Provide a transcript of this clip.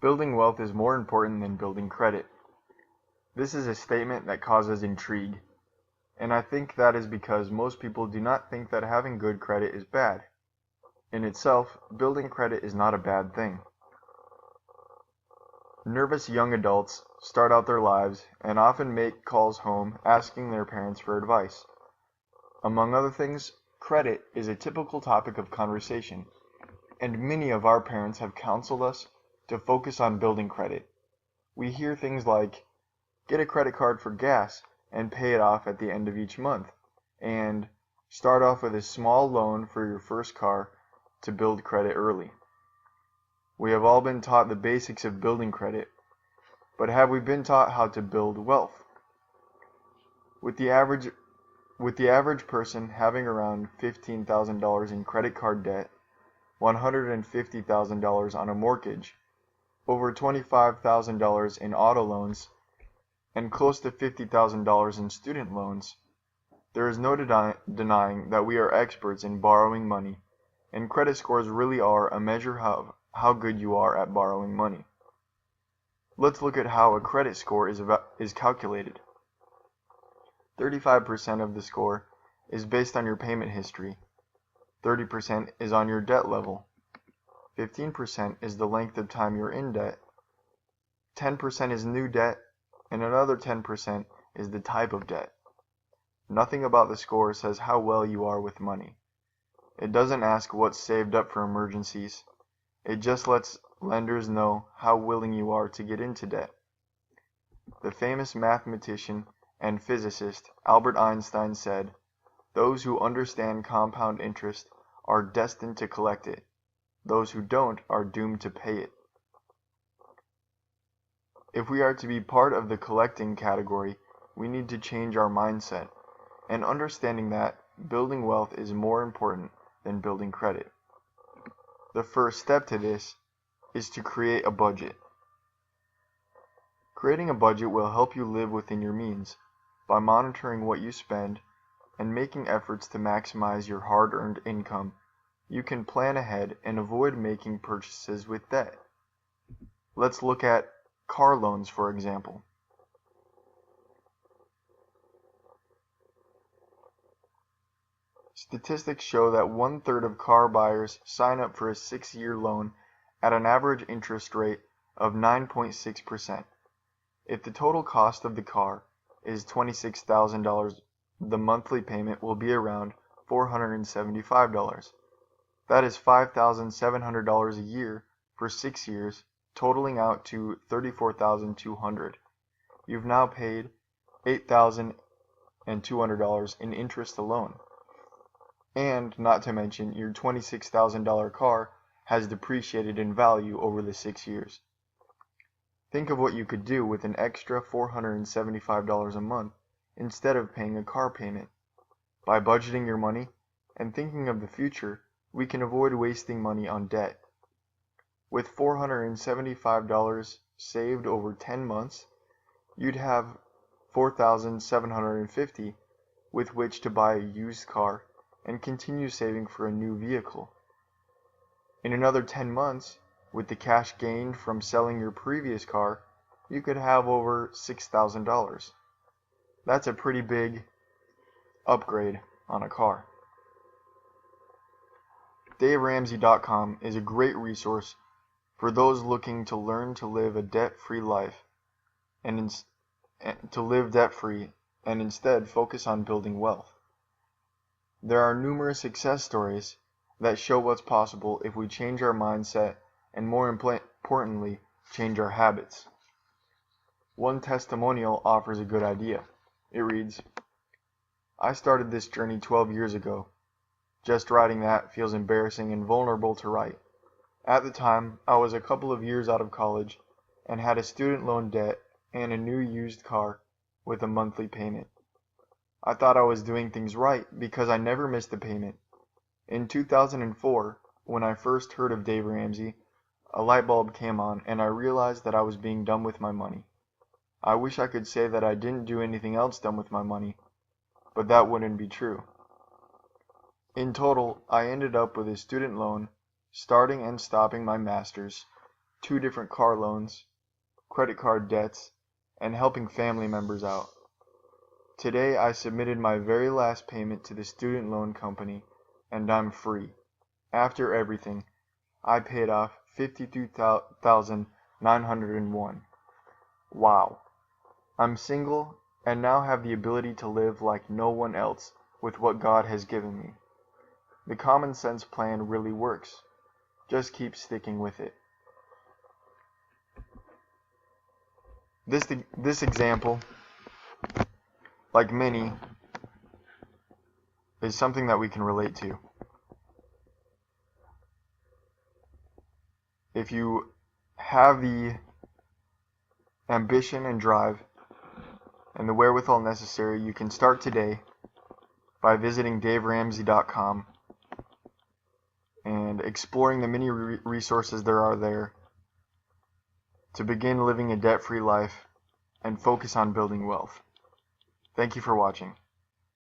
Building wealth is more important than building credit. This is a statement that causes intrigue, and I think that is because most people do not think that having good credit is bad. In itself, building credit is not a bad thing. Nervous young adults start out their lives and often make calls home asking their parents for advice. Among other things, credit is a typical topic of conversation, and many of our parents have counseled us to focus on building credit. We hear things like, get a credit card for gas and pay it off at the end of each month, and start off with a small loan for your first car to build credit early. We have all been taught the basics of building credit, but have we been taught how to build wealth? With the average person having around $15,000 in credit card debt, $150,000 on a mortgage, over $25,000 in auto loans, and close to $50,000 in student loans, there is no denying that we are experts in borrowing money, and credit scores really are a measure of how good you are at borrowing money. Let's look at how a credit score is calculated. 35% of the score is based on your payment history, 30% is on your debt level, 15% is the length of time you're in debt, 10% is new debt, and another 10% is the type of debt. Nothing about the score says how well you are with money. It doesn't ask what's saved up for emergencies. It just lets lenders know how willing you are to get into debt. The famous mathematician and physicist Albert Einstein said, "Those who understand compound interest are destined to collect it. Those who don't are doomed to pay it." If we are to be part of the collecting category, we need to change our mindset, and understanding that building wealth is more important than building credit. The first step to this is to create a budget. Creating a budget will help you live within your means by monitoring what you spend and making efforts to maximize your hard-earned income. You can plan ahead and avoid making purchases with debt. Let's look at car loans, for example. Statistics show that 1/3 of car buyers sign up for a 6-year loan at an average interest rate of 9.6%. If the total cost of the car is $26,000, the monthly payment will be around $475. That is $5,700 a year for 6 years, totaling out to $34,200. You've now paid $8,200 in interest alone. And, not to mention, your $26,000 car has depreciated in value over the 6 years. Think of what you could do with an extra $475 a month instead of paying a car payment. By budgeting your money and thinking of the future, we can avoid wasting money on debt. With $475 saved over 10 months, you'd have $4,750 with which to buy a used car and continue saving for a new vehicle. In another 10 months, with the cash gained from selling your previous car, you could have over $6,000. That's a pretty big upgrade on a car. DaveRamsey.com is a great resource for those looking to learn to live a debt-free life and to live debt-free and instead focus on building wealth. There are numerous success stories that show what's possible if we change our mindset and, more importantly, change our habits. One testimonial offers a good idea. It reads, "I started this journey 12 years ago. Just writing that feels embarrassing and vulnerable to write. At the time, I was a couple of years out of college and had a student loan debt and a new used car with a monthly payment. I thought I was doing things right because I never missed a payment. In 2004, when I first heard of Dave Ramsey, a light bulb came on and I realized that I was being dumb with my money. I wish I could say that I didn't do anything else dumb with my money, but that wouldn't be true. In total, I ended up with a student loan, starting and stopping my master's, 2 different car loans, credit card debts, and helping family members out. Today I submitted my very last payment to the student loan company and I'm free. After everything, I paid off $52,901. Wow. I'm single and now have the ability to live like no one else with what God has given me. The common sense plan really works. Just keep sticking with it. This example, like many, is something that we can relate to. If you have the ambition and drive and the wherewithal necessary, you can start today by visiting DaveRamsey.com and exploring the many resources there are there to begin living a debt-free life and focus on building wealth. Thank you for watching.